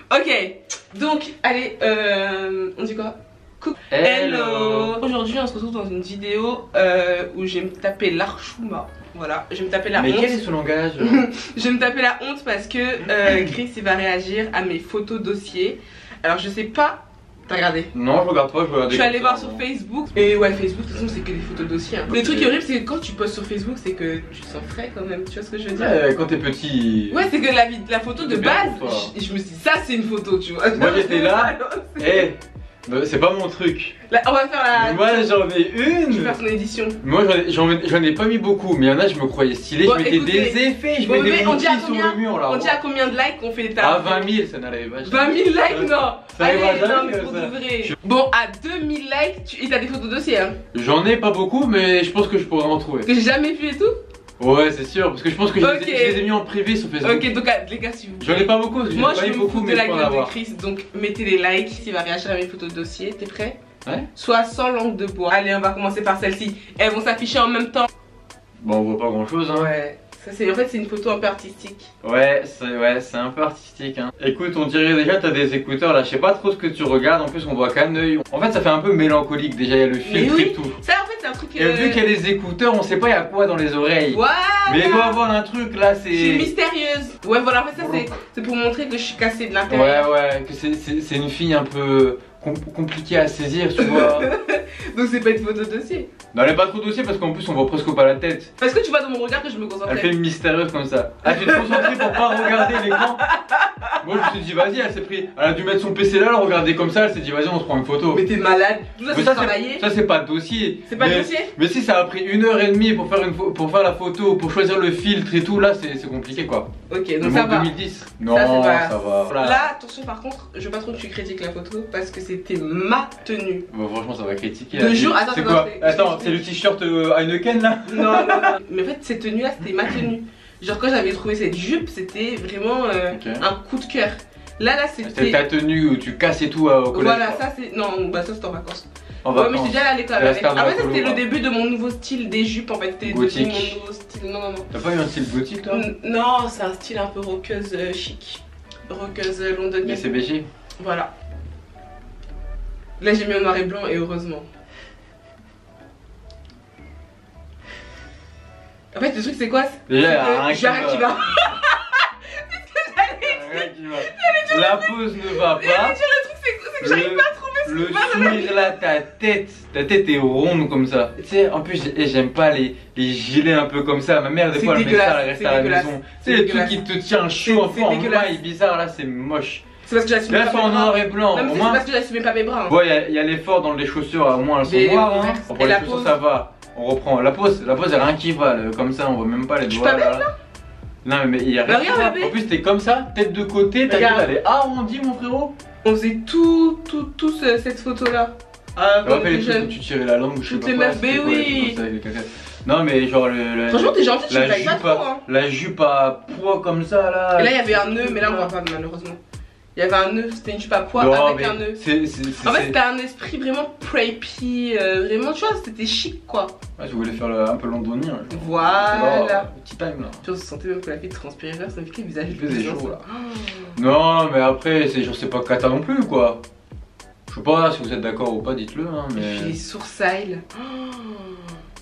Ok, donc, allez, on dit quoi? Hello. Aujourd'hui, on se retrouve dans une vidéo où je vais me taper l'archouma. Voilà, je vais me taper la honte. Mais quel est ce langage? Je vais me taper la honte parce que Chris, il va réagir à mes photos dossiers. Alors, je sais pas. T'as regardé? Non, je regarde pas, je regarde. Je suis allée voir sur Facebook. Et ouais, Facebook, de toute façon, c'est que des photos dossiers. Hein. Le truc qui est horrible, c'est que quand tu postes sur Facebook, c'est que tu te sens frais quand même. Tu vois ce que je veux dire? Ouais, quand t'es petit. Ouais, c'est que la photo de base, je me suis dit, ça, c'est une photo, tu vois. Moi, j'étais là. Eh, c'est pas mon truc. Là, on va faire la. Moi, j'en ai une. Je vais faire son édition. Moi, j'en ai pas mis beaucoup, mais il y en a, je me croyais stylé. Bon, je mettais écoutez, des effets, je mettais des on dit à bougies sur combien, le mur là. on dit à combien de likes qu'on fait les tables? À 20 000, ça n'allait pas. 20 000 likes, non. Ça Allez, arrivera non, jamais, mais pour ça. de vrai. Bon, à 2000 likes, et t'as des photos dossiers, hein? J'en ai pas beaucoup, mais je pense que je pourrais en trouver. Que j'ai jamais vu et tout? Ouais, c'est sûr, parce que je pense que je les ai mis en privé sur Facebook. Ok, donc les gars, si vous J'en ai pas beaucoup, moi je pas vais eu me beaucoup, foutre mais de la je peux en gueule de avoir. Chris, donc mettez les likes. Il va réagir à mes photos de dossier, t'es prêt? Ouais. Soit sans langue de bois. Allez, on va commencer par celle-ci. Elles vont s'afficher en même temps. Bon, on voit pas grand chose, hein. Ouais. Ça, en fait, c'est une photo un peu artistique. Ouais, c'est un peu artistique, hein. Écoute, on dirait déjà t'as des écouteurs là, je sais pas trop ce que tu regardes, en plus on voit qu'un œil. En fait, ça fait un peu mélancolique, déjà il y a le filtre oui. et tout. Ça, en fait, c'est un truc. Et vu qu'il y a les écouteurs, on sait pas il y a quoi dans les oreilles. Voilà. Mais il doit y avoir un truc là, Je suis mystérieuse. Ouais, voilà, en fait, ça, c'est pour montrer que je suis cassée de l'intérieur. Ouais, que c'est une fille un peu compliquée à saisir, tu vois. Donc, c'est pas une photo de dossier. Non, elle est pas trop dossier parce qu'en plus on voit presque pas la tête. Parce que tu vois dans mon regard que je me concentre. Elle fait une mystérieuse comme ça. Ah, tu te concentres pour pas regarder l'écran. Moi je me suis dit vas-y, elle a dû mettre son PC là, elle regardait comme ça, elle s'est dit vas-y on se prend une photo. Mais t'es malade. Tout ça, c'est travaillé. Ça c'est pas de dossier. C'est pas de dossier. Mais si ça a pris 1h30 pour faire la photo, pour choisir le filtre et tout, là c'est compliqué quoi. Ok, donc ça va. 2010. Non, ça va. Là, attention par contre, je veux pas trop que tu critiques la photo parce que c'était ma tenue. Bon, franchement ça va critiquer. De jour, c'est quoi? Attends, c'est le t-shirt Heineken là? Non. Mais en fait cette tenue là c'était ma tenue. Genre quand j'avais trouvé cette jupe, c'était vraiment un coup de cœur. Là c'était ta tenue où tu casses et tout au collège. Voilà, ça c'est. Non, bah ça c'était en vacances. Ouais, mais j'étais déjà à l'école. Après, c'était le quoi. début de mon nouveau style des jupes en fait. C'était mon nouveau style. Non. T'as pas eu un style gothique toi? Non, c'est un style un peu rockeuse chic. Rockeuse londonienne. Mais c'est BG. Voilà. Là j'ai mis en noir et blanc et heureusement. En fait le truc c'est quoi? Déjà un qui va. La pose ne va pas. Le truc c'est que j'arrive pas à trouver ce le sourire là, ta tête est ronde comme ça. Tu sais, en plus j'aime pas les gilets un peu comme ça. Ma mère des fois elle met ça, elle reste à la maison. C'est les trucs qui te tiennent chaud un peu en maille bizarre là, c'est moche. C'est parce que j'assumais pas mes bras. Là, c'est en noir et blanc. Non, mais c'est parce que j'assumais pas mes bras. Ouais, il y a l'effort dans les chaussures, au moins elles sont noires. Hein. Pour les chaussures, ça va. On reprend. La pose, il y a rien qui va. Comme ça, on voit même pas les doigts. Je suis pas belle là? Non, mais il y a rien qui va. En plus, t'es comme ça, tête de côté, ta gueule elle est arrondie, mon frérot. On faisait tout cette photo là. Ah, quand les trucs où tu tirais la langue ou je sais pas quoi. Mais oui. Non, mais genre franchement, t'es gentil, tu me payes pas trop. Hein. La jupe à poids comme ça là. Et là, il y avait un nœud, mais là, on voit pas malheureusement. Il y avait un nœud, c'était une jupe à poids avec un nœud. En fait, c'était un esprit vraiment preppy, vraiment, tu vois, c'était chic quoi. Ouais, tu voulais faire un peu londonien. Voilà. Petit time là. Tu vois, on se sentait même que la fille transpirait là, ça me fait que le visage il faisait chaud là. Non, mais après, c'est genre, c'est pas cata non plus quoi. Je sais pas si vous êtes d'accord ou pas, dites-le. Hein, mais... Et puis les sourcils.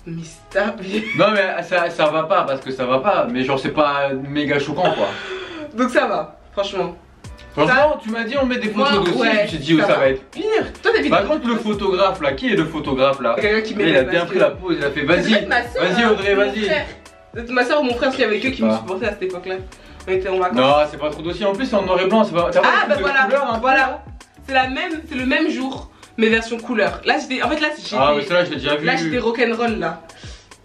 Mais stop. Non, mais ça va pas parce que ça va pas, mais genre, c'est pas méga choquant quoi. Donc ça va, franchement. Franchement, tu m'as dit on met des photos dossiers, je me suis dit ça va être pire. Toi t'as vu. Par contre le photographe là, qui est le photographe là? Quelqu'un qui met. Il a bien pris la pause, il a fait vas-y Audrey, vas-y. Ma soeur ou mon frère qui avec eux qui me supportaient à cette époque là. On était en vacances. Non, c'est pas trop dossier, en plus c'est en noir et blanc, c'est pas. Ah bah voilà, c'est le même jour, mais version couleur. Là j'étais. En fait là j'étais. Ah mais celle-là je l'ai déjà vu. Là j'étais rock'n'roll là.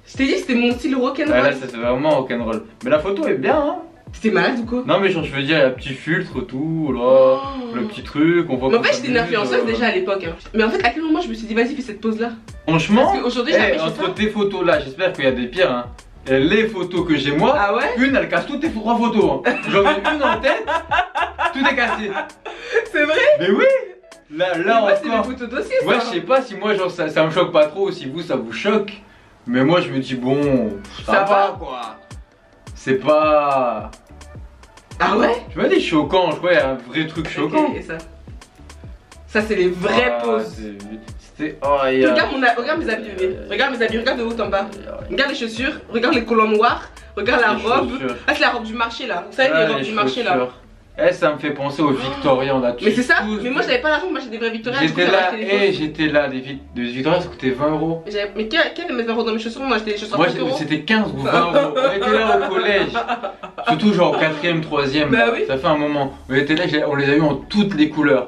Je t'ai dit c'était mon style rock'n'roll. Ouais, là c'est vraiment rock'n'roll. Mais la photo est bien hein. T'es malade ou quoi? Non mais genre je veux dire, il y a le petit filtre tout là, le petit truc, on voit. Mais en fait j'étais une influenceuse déjà à l'époque hein. Mais en fait à quel moment je me suis dit vas-y fais cette pose là? Franchement, parce qu'aujourd'hui j'avais entre tes photos là, j'espère qu'il y a des pires hein. Et les photos que j'ai moi, une elle casse toutes tes 3 photos hein. J'en ai une en tête, tout est cassé. C'est vrai? Mais oui. Là moi, c'est encore. des photos dossiers ça. Ouais je sais pas si moi genre ça me choque pas trop, si vous ça vous choque. Mais moi je me dis bon, ça va quoi. C'est pas... Ah ouais? Tu vois, des choquants, je vois, il y a un vrai truc choquant. Okay, et ça? Ça, c'est les vraies poses. C'était. Oh, regarde mes habits, bébé. Regarde mes habits, regarde de haut en bas. Regarde les chaussures, regarde les collants noirs, regarde la robe. Ah, c'est la robe du marché là. Vous savez, les robes du marché là. Eh, ça me fait penser aux Victoria, on a tous. Mais c'est ça, mais moi j'avais pas l'argent, moi j'ai des vrais Victoria. J'étais là, des Victoria ça coûtait 20 €. Mais quel met 20 € dans mes chaussures? Moi j'étais des chaussures à 30 €. Moi c'était 15 ou 20 €. On était là au collège. Surtout genre 4ème, 3ème. Bah oui. Ça fait un moment. On était là, on les a eu en toutes les couleurs.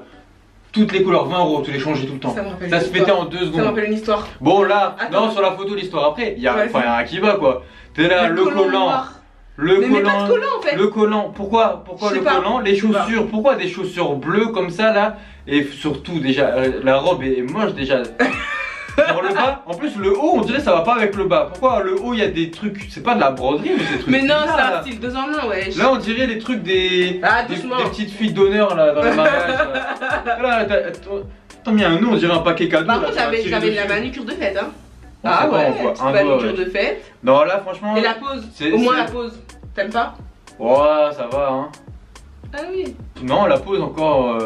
Toutes les couleurs, 20 €, tu les changeais tout le temps. Ça se pétait en 2 secondes. Ça me rappelle une histoire. Bon là, non, sur la photo, l'histoire après, il y a rien qui va quoi. T'es là, le collant. Le collant, pas de collant en fait. Le collant, pourquoi le collant? Les chaussures, pourquoi des chaussures bleues comme ça là? Et surtout déjà, la robe est moche déjà. Genre le bas, en plus le haut on dirait ça va pas avec le bas. Pourquoi le haut il y a des trucs, c'est pas de la broderie mais c'est des trucs. Mais non, c'est un style 2 en 1 ouais. Là on dirait les trucs des petites filles d'honneur là dans les mariages. Là t'as mis un nom, on dirait un paquet cadeau. Par contre j'avais la manucure de fête hein. Ah ouais, un manucure de fête. Non là franchement. Et la pose, au moins la pose. T'aimes pas? Ouais, ça va hein. Ah oui. Non, la pose encore.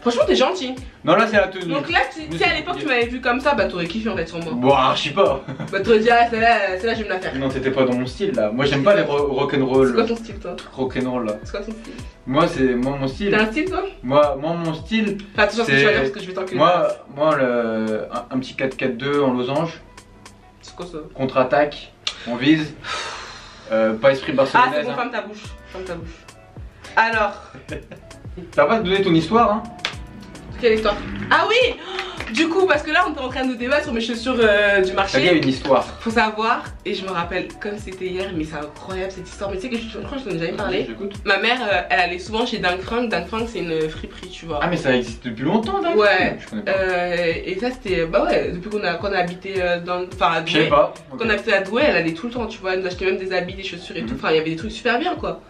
Franchement, t'es gentil. Non, là c'est la tenue. Donc là, si à l'époque tu m'avais vu comme ça, bah t'aurais kiffé en fait sur moi. Bon, archi pas. Bah t'aurais dit, ah, celle-là, je vais me la faire. Non, c'était pas dans mon style là. Moi j'aime pas les rock'n'roll. C'est quoi ton style toi? Rock'n'roll là. C'est quoi ton style? Moi, c'est mon style. T'as un style toi? Moi, mon style. Enfin, attention à ce que tu vas dire parce que je vais t'enculer. Moi, un petit 4-4-2 en losange. C'est quoi ça? Contre-attaque, on vise. Pas esprit barcelonaise. Ah, c'est bon, ferme ta bouche. Ferme ta bouche. Alors. T'as pas donné ton histoire hein? Quelle histoire? Ah oui! Du coup, parce que là on était en train de débattre sur mes chaussures du marché. Il y a une histoire. Faut savoir, et je me rappelle comme c'était hier, mais c'est incroyable cette histoire. Mais tu sais que je crois que je t'en ai jamais parlé. Ma mère, elle allait souvent chez Dang Frank. Dang Frank, c'est une friperie, tu vois. Ah, mais ça existe depuis longtemps, Dang Frank? Ouais. Je connais pas. Et ça, c'était. Bah ouais, depuis qu'on a habité dans. Enfin, à Douai. Je sais pas. Quand on habitait à Douai, elle allait tout le temps, tu vois. Elle nous achetait même des habits, des chaussures et tout. Enfin, il y avait des trucs super bien, quoi.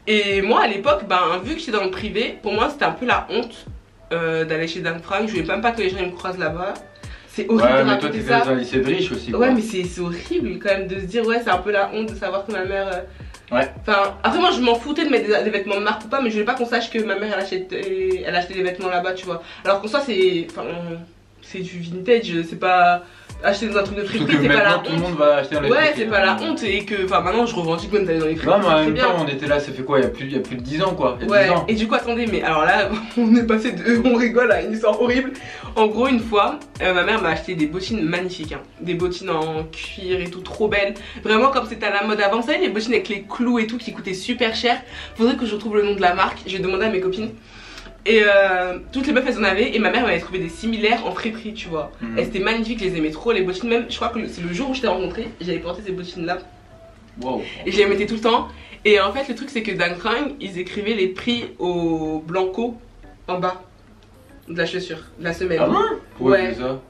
Et moi, à l'époque, ben, vu que j'étais dans le privé, pour moi, c'était un peu la honte d'aller chez Dang Frank. Je voulais même pas que les gens me croisent là-bas. C'est horrible de raconter ça. Mais toi, t'étais dans un lycée de riche aussi. Quoi. Ouais, mais c'est horrible quand même de se dire, ouais, c'est un peu la honte de savoir que ma mère. Ouais. Enfin, après, moi, je m'en foutais de mettre des vêtements de marque ou pas, mais je voulais pas qu'on sache que ma mère, elle achetait des vêtements là-bas, tu vois. Alors qu'en soi, c'est. Enfin, c'est du vintage, c'est pas. Acheter dans un truc de friperie, c'est pas la honte. Tout le monde va acheter dans les friperies. Ouais, c'est pas la honte et que. Enfin, maintenant, je revendique même d'aller dans les friperies. Non, mais en même temps, on était là, ça fait quoi? Il y a plus de 10 ans, quoi. Ouais, et du coup, attendez, mais alors là, on est passé de. On rigole à une histoire horrible. En gros, une fois, ma mère m'a acheté des bottines magnifiques, hein. Des bottines en cuir et tout, trop belles. Vraiment, comme c'était à la mode avant. Vous savez, les bottines avec les clous et tout qui coûtaient super cher. Faudrait que je retrouve le nom de la marque. Je vais demander à mes copines. Et toutes les meufs elles en avaient et ma mère m'avait trouvé des similaires en friperie, tu vois. Elles étaient magnifiques, je les aimais trop, les bottines. Même je crois que c'est le jour où je t'ai rencontré, j'avais porté ces bottines là. Wow. Et je les mettais tout le temps. Et en fait le truc c'est que Dang Frank ils écrivaient les prix au blanco en bas de la chaussure, de la semelle. Ah bon? Ouais. Ça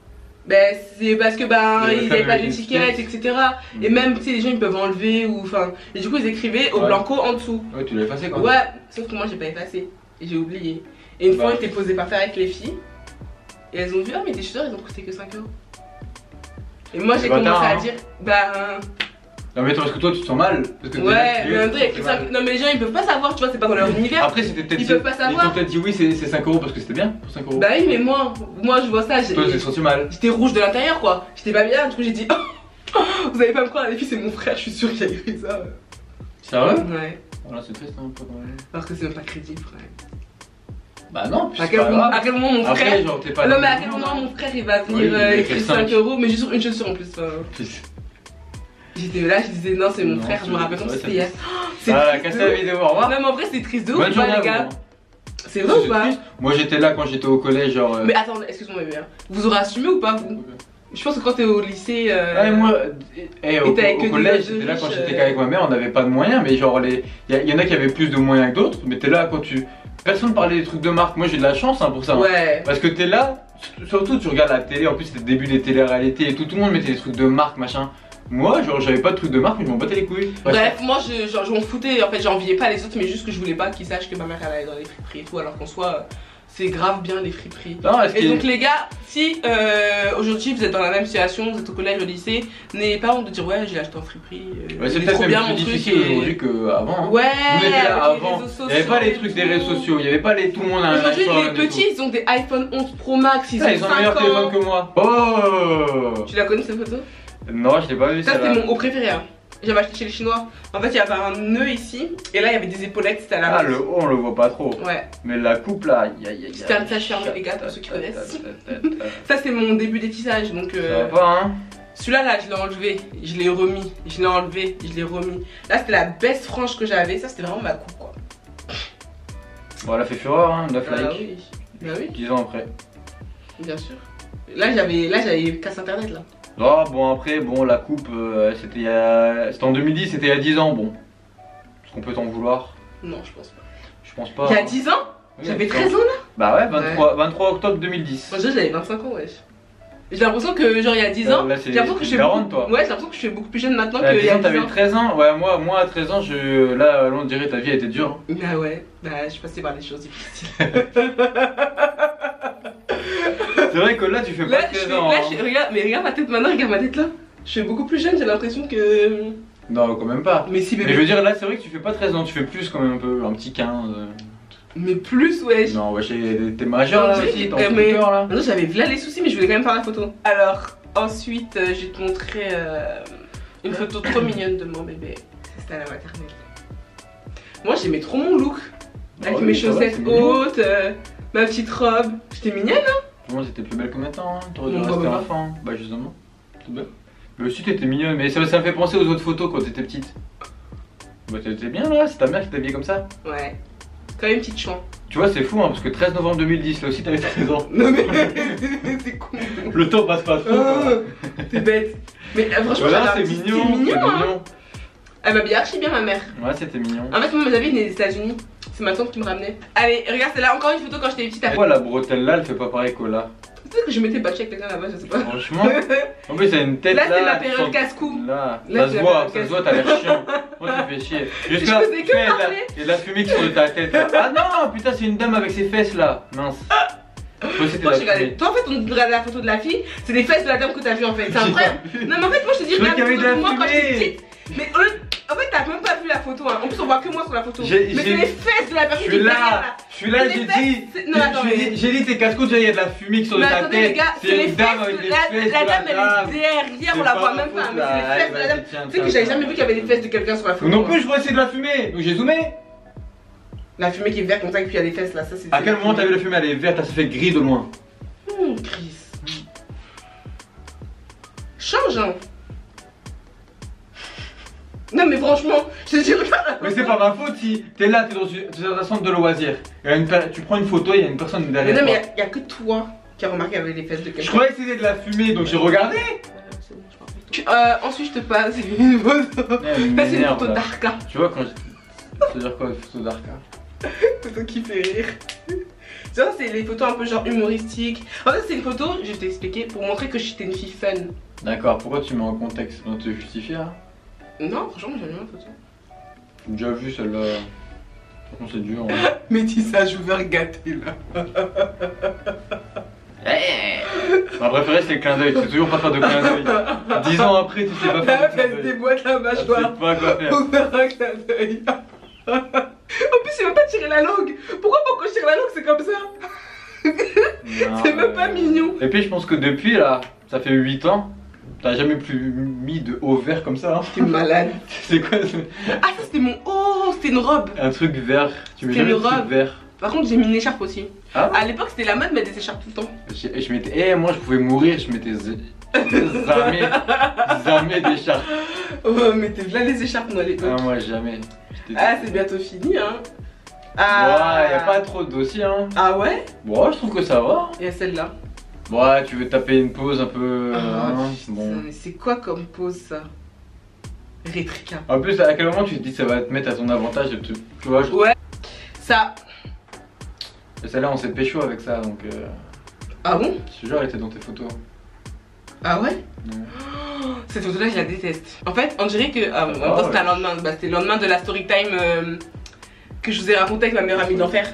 ben c'est parce que ils avaient pas d'étiquette etc. Et même tu sais les gens ils peuvent enlever ou enfin. Et du coup ils écrivaient au blanco en dessous. Ouais, tu l'as effacé quoi. Ouais, sauf que moi j'ai pas effacé. Et j'ai oublié. Et une fois, j'étais posée par terre avec les filles. Et elles ont vu, ah, mais tes chaussures, elles ont coûté que 5 €. Et moi, j'ai commencé à dire, Non, mais attends, parce que toi, tu te sens mal. Parce que ouais, mais en vrai, il y a que 5 €. Non, mais les gens, ils peuvent pas savoir, tu vois, c'est pas dans leur univers. Après, c'était peut-être. Ils peuvent pas savoir. Ils t'ont peut-être dit oui, c'est 5 € parce que c'était bien pour 5 €. Bah oui, mais moi, je vois ça. Toi, tu t'es senti mal. J'étais rouge de l'intérieur, quoi. J'étais pas bien, du coup, j'ai dit, oh, vous allez pas me croire, les filles, c'est mon frère, je suis sûre qu'il a écrit ça. Sérieux? Ouais. Voilà, c'est triste, hein, pas quand même. Parce que c'est même pas crédible, frère. Bah non, à quel moment mon frère. Après, genre, t'es pas non, mais à quel moment mon frère il va venir écrire 5 €, mais juste sur une chaussure en plus. J'étais là, je disais non, c'est mon frère, je me rappelle comme c'était hier. Ah, cassé la vidéo, au revoir. Non, mais en vrai, c'est triste de ouf, les gars. C'est vrai ou pas? Moi j'étais là quand j'étais au collège, genre. Mais attends, excuse-moi, bébé. Vous aurez assumé ou pas, vous? Je pense que quand t'es au lycée. Ouais, moi, au collège, j'étais là quand j'étais qu'avec ma mère, on n'avait pas de moyens, mais genre, il y en a qui avaient plus de moyens que d'autres, mais t'es là quand tu. Personne parlait des trucs de marque, moi j'ai de la chance hein, pour ça. Ouais. Parce que t'es là, surtout tu regardes la télé, en plus c'était le début des télé-réalités et tout, tout le monde mettait des trucs de marque, machin. Moi, genre, j'avais pas de trucs de marque, mais je m'en battais les couilles. Bref, moi je m'en foutais, en fait, j'enviais pas les autres, mais juste que je voulais pas qu'ils sachent que ma mère elle allait dans les friperies et tout, alors qu'en soit. c'est grave bien les friperies. Non, et donc les gars, si aujourd'hui vous êtes dans la même situation, vous êtes au collège, au lycée, n'ayez pas honte de dire ouais j'ai acheté en friperie. Ouais, c'est peut-être même plus difficile aujourd'hui qu'avant. Hein. Ouais, avant, il n'y avait pas les trucs des réseaux sociaux, il n'y avait pas les tout le monde. Aujourd'hui les petits ils ont des iPhone 11 Pro Max, ils ont un meilleur téléphone que moi. Oh. Tu la connais cette photo? Non, je l'ai pas vu. Ça c'était mon haut préféré. Hein. J'avais acheté chez les Chinois. En fait, il y avait un nœud ici et là il y avait des épaulettes. C'était à la Ah, le haut, on le voit pas trop. Ouais. Mais la coupe là, c'était un tissage fermé, les gars, pour ceux qui connaissent. Ça, c'est mon début des tissages. Donc, ça va pas, hein. Celui-là, là, je l'ai enlevé, je l'ai remis. Je l'ai enlevé, je l'ai remis. Là, c'était la best frange que j'avais. Ça, c'était vraiment ma coupe, quoi. Bon, elle a fait fureur, hein, 9 likes. Oui. Bah oui. 10 ans après. Bien sûr. Là, j'avais casse internet, là. Oh, bon, après, bon, la coupe, c'était en 2010, c'était il y a 10 ans, bon. Est-ce qu'on peut t'en vouloir? Non, je pense pas. Je pense pas. Il y a 10 ans? J'avais 13 ans, là? Bah ouais, 23 octobre 2010. Moi, j'avais 25 ans, wesh. J'ai l'impression que, genre, il y a 10 ans, j'ai l'impression que je suis toi. Ouais, j'ai l'impression que je suis beaucoup plus jeune maintenant qu'il y a 10 ans. T'avais 13 ans? Ouais, moi à 13 ans, là, on dirait ta vie a été dure. Bah ouais, bah je suis passée par des choses difficiles. C'est vrai que là, tu fais pas 13 ans. Regarde ma tête maintenant, regarde ma tête là. Je suis beaucoup plus jeune, j'ai l'impression que... Non, quand même pas. Mais si, bébé. Mais je veux dire, là, c'est vrai que tu fais pas 13 ans, tu fais plus quand même un peu, un petit 15. Mais plus, wesh. Non, wesh, t'es majeur là aussi, t'es en scooter là. Non, j'avais là les soucis, mais je voulais quand même faire la photo. Alors, ensuite, je vais te montrer une photo trop mignonne de mon bébé. C'était à la maternelle. Moi, j'aimais trop mon look. Avec mes chaussettes hautes, ma petite robe. J'étais mignonne, hein. Moi, j'étais plus belle que maintenant, hein. T'aurais dû rester enfant. Bah, justement. C'est bien. Mais aussi, t'étais mignonne, mais ça me fait penser aux autres photos quand t'étais petite. Bah, t'étais bien là, c'est ta mère qui t'a habillée comme ça. Ouais. Quand même petite chouin. Tu vois, c'est fou, hein, parce que 13 novembre 2010, là aussi, t'avais 13 ans. Non, mais c'est con. Le temps passe pas trop, quoi. T'es bête. Mais franchement, voilà, c'est mignon, hein. Elle m'habille archi bien, ma mère. Ouais, c'était mignon. En fait, moi, ma vie venait des États-Unis. C'est ma tante qui me ramenait. Allez, regarde, c'est là encore une photo quand j'étais petite. Pourquoi la bretelle là, elle fait pas pareil que là? Peut-être que je m'étais battue avec quelqu'un là-bas, je sais pas. Franchement, en plus, elle a une tête là. Là, c'est la période casse-cou. Là, ça se voit, t'as l'air chiant. Moi, tu fais chier. Jusqu'à je faisais que parler. Il y a de la fumée qui sort de ta tête là. Ah non, putain, c'est une dame avec ses fesses là. Mince. Toi, en fait, on regarde la photo de la fille, c'est les fesses de la dame que t'as vu en fait. C'est incroyable. Non, mais en fait, moi, je te dis, regarde la photo de moi quand j'étais petite. Mais en fait, t'as même pas vu la photo, hein. En plus, on voit que moi sur la photo. Mais c'est les fesses de la personne qui est derrière là. Je suis là, j'ai dit tes casse-couilles, il y a de la fumée qui sort de ta tête. C'est une dame avec des fesses. La dame, elle est derrière, on la voit même pas. Mais c'est les fesses de la dame. Tu sais que j'avais jamais vu qu'il y avait des fesses de quelqu'un sur la photo. Non plus, je vois c'est de la fumée. Donc j'ai zoomé. La fumée qui est verte comme ça et puis il y a des fesses là, ça c'est. À quel moment t'as vu la fumée, elle est verte, ça fait gris de loin. Chris. Change, hein. Non mais franchement, je te dis regarde. Mais c'est pas ma faute si t'es là, t'es dans un centre de loisirs. Tu prends une photo, il y a une personne derrière. Mais non mais y a que toi qui a remarqué avec les fesses de quelqu'un. Je croyais que c'était de la fumée donc j'ai regardé. Ensuite je te passe une photo. Ça c'est une photo d'Arca. Tu vois quand je... Ça veut dire quoi une photo d'Arca? Photo qui fait rire. Tu vois c'est les photos un peu genre humoristiques. En fait c'est une photo, je vais t'expliquer, pour montrer que j'étais une fille fun. D'accord, pourquoi tu mets en contexte? On te justifie là? Non, franchement, j'ai bien la photo. J'ai déjà vu celle-là. Par contre, c'est dur. Hein. Métissage ouvert gâté là. Ma préférée, c'est le clin d'œil. Tu sais toujours pas faire de clin d'œil. 10 ans après, tu sais pas faire de clin d'œil. Elle déboîte la mâchoire. Tu sais pas quoi faire. Pour faire un clin d'œil. En plus, il veut pas tirer la langue. Pourquoi quand je tire la langue, c'est comme ça? C'est même pas mignon. Et puis, je pense que depuis là, ça fait 8 ans. T'as jamais plus mis de haut vert comme ça, hein? T'es malade. C'est quoi ça? Ah, ça c'était mon. Oh, c'était une robe. Un truc vert. Tu mets jamais une robe vert. Par contre, j'ai mis une écharpe aussi. Ah? À l'époque, c'était la mode de mettre des écharpes tout le temps. Je m'étais. Moi, je pouvais mourir, je mettais jamais d'écharpe. Oh, mais t'es là les écharpes, moi, à l'époque. Ah, moi, jamais. Ah, c'est bientôt fini, hein. Ah. Ouais, y'a pas trop de dossiers, hein. Ah ouais? Bon, je trouve que ça va. Et celle-là. Ouais, tu veux taper une pause un peu. Bon. Mais c'est quoi comme pause ça? Rétrica. En plus, à quel moment tu te dis ça va te mettre à ton avantage de tu vois, Ouais. Ça. Et celle-là, on s'est pécho avec ça donc. Ah bon? Je te jure, elle était dans tes photos. Ah ouais? Oh, cette photo-là, je la déteste. En fait, on dirait que. C'était un lendemain. Bah, c'était le lendemain de la story time que je vous ai raconté avec ma meilleure amie d'enfer.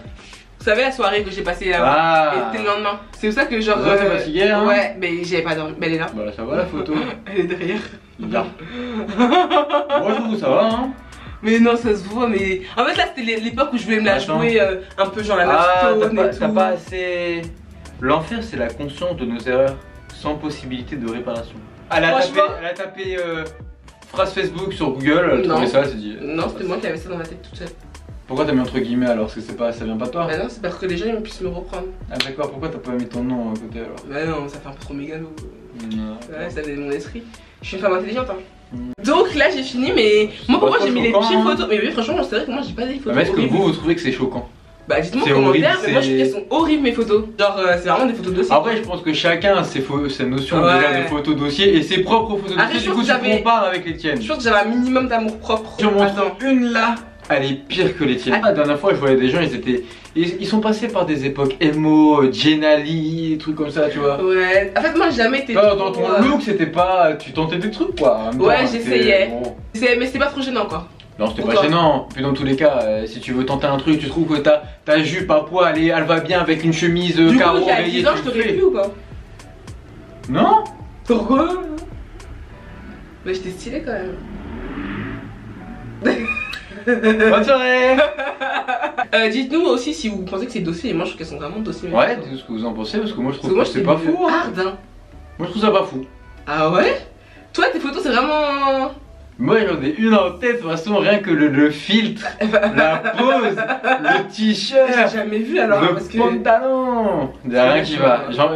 Vous savez la soirée que j'ai passée là-bas. Ah. Et c'était le lendemain. C'est pour ça que genre. T'es fatiguée, hein? Ouais, mais j'avais pas dormi. Mais elle est là. Bah ça va la photo. Elle est derrière. Là. Moi je trouve que ça va, hein. Mais non, ça se voit, mais. En fait, là, c'était l'époque où je voulais me la jouer un peu genre la Mastone et tout. T'as pas assez. L'enfer, c'est la conscience de nos erreurs, sans possibilité de réparation. Elle a tapé phrase Facebook sur Google, elle a trouvé ça, elle s'est dit. Non, c'était moi qui avais ça dans ma tête toute seule. Pourquoi t'as mis entre guillemets alors? Parce que c'est pas, ça vient pas de toi? Bah non, c'est parce que les gens ils puissent me reprendre. Ah d'accord, pourquoi t'as pas mis ton nom à côté alors? Bah non, ça fait un peu trop mégalo. Non. Ouais, ça venait de mon esprit. Je suis une femme intelligente, hein. Donc là j'ai fini, mais moi pour moi j'ai mis les pires photos. Mais oui, franchement, c'est vrai que moi j'ai pas des photos. Mais est-ce que vous trouvez que c'est choquant? Bah dites-moi en commentaire, mais moi je trouve qu'elles sont horribles mes photos. Genre c'est vraiment des photos dossiers. Après je pense que chacun a ses notions déjà de photos dossier et ses propres photos dossier, du coup tu compares avec les tiennes. Je pense que j'avais un minimum d'amour propre. J'en montre une là, elle est pire que les tiennes. La dernière fois je voyais des gens, ils sont passés par des époques emo, Jenali, des trucs comme ça, tu vois. Ouais, en fait moi j'ai jamais été dans ton look c'était pas, tu tentais des trucs quoi. Ouais j'essayais, mais c'était pas trop gênant quoi. Non, c'était pas gênant. Puis dans tous les cas, si tu veux tenter un truc, tu trouves que ta jupe à poids, elle va bien avec une chemise carreau rayée. Du coup, il y a 10 ans, je t'aurais pu ou pas? Non. Pourquoi? Mais j'étais stylée quand même. Bonne soirée. Dites-nous aussi si vous pensez que c'est dossier, et moi je trouve qu'elles sont vraiment dossiers. Ouais, dites-nous ce que vous en pensez, parce que moi je trouve que c'est pas fou. Hard, hein. Moi je trouve ça pas fou. Ah ouais? Toi tes photos c'est vraiment... Moi j'en ai une en tête, de toute façon, rien que le filtre, la pose, le t-shirt, j'ai jamais vu alors, le pantalon, il y a rien qui va. Genre,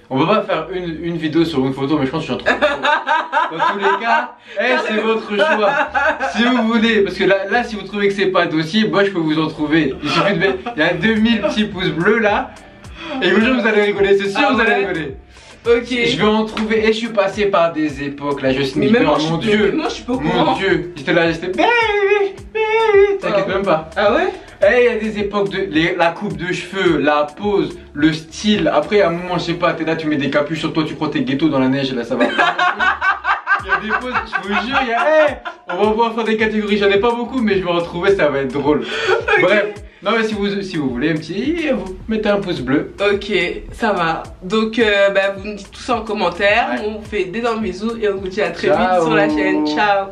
on peut pas faire une vidéo sur une photo, mais je pense que j'en trouve. Dans tous les cas, c'est votre choix. Si vous voulez, parce que là si vous trouvez que c'est pas dossier, moi je peux vous en trouver. Il suffit de mettre, il y a 2000 petits pouces bleus là, et vous allez rigoler, c'est sûr vous allez rigoler. Ok. Je vais en trouver et je suis passé par des époques là, je suis mon dieu. Moi je suis pas au courant. Mon dieu, j'étais là, baby, t'inquiète même pas. Ah ouais? Il y a des époques de la coupe de cheveux, la pose, le style. Après à un moment je sais pas, t'es là, tu mets des capuches sur toi, tu prends tes ghettos dans la neige et là ça va. Il y a des poses, je vous jure, on va pouvoir faire des catégories, j'en ai pas beaucoup mais je vais en trouver, ça va être drôle. Okay. Bref. Non mais si vous voulez un petit, vous mettez un pouce bleu. Ok, ça va. Donc vous nous dites tout ça en commentaire. On vous fait d'énormes bisous et on vous dit à très vite sur la chaîne. Ciao.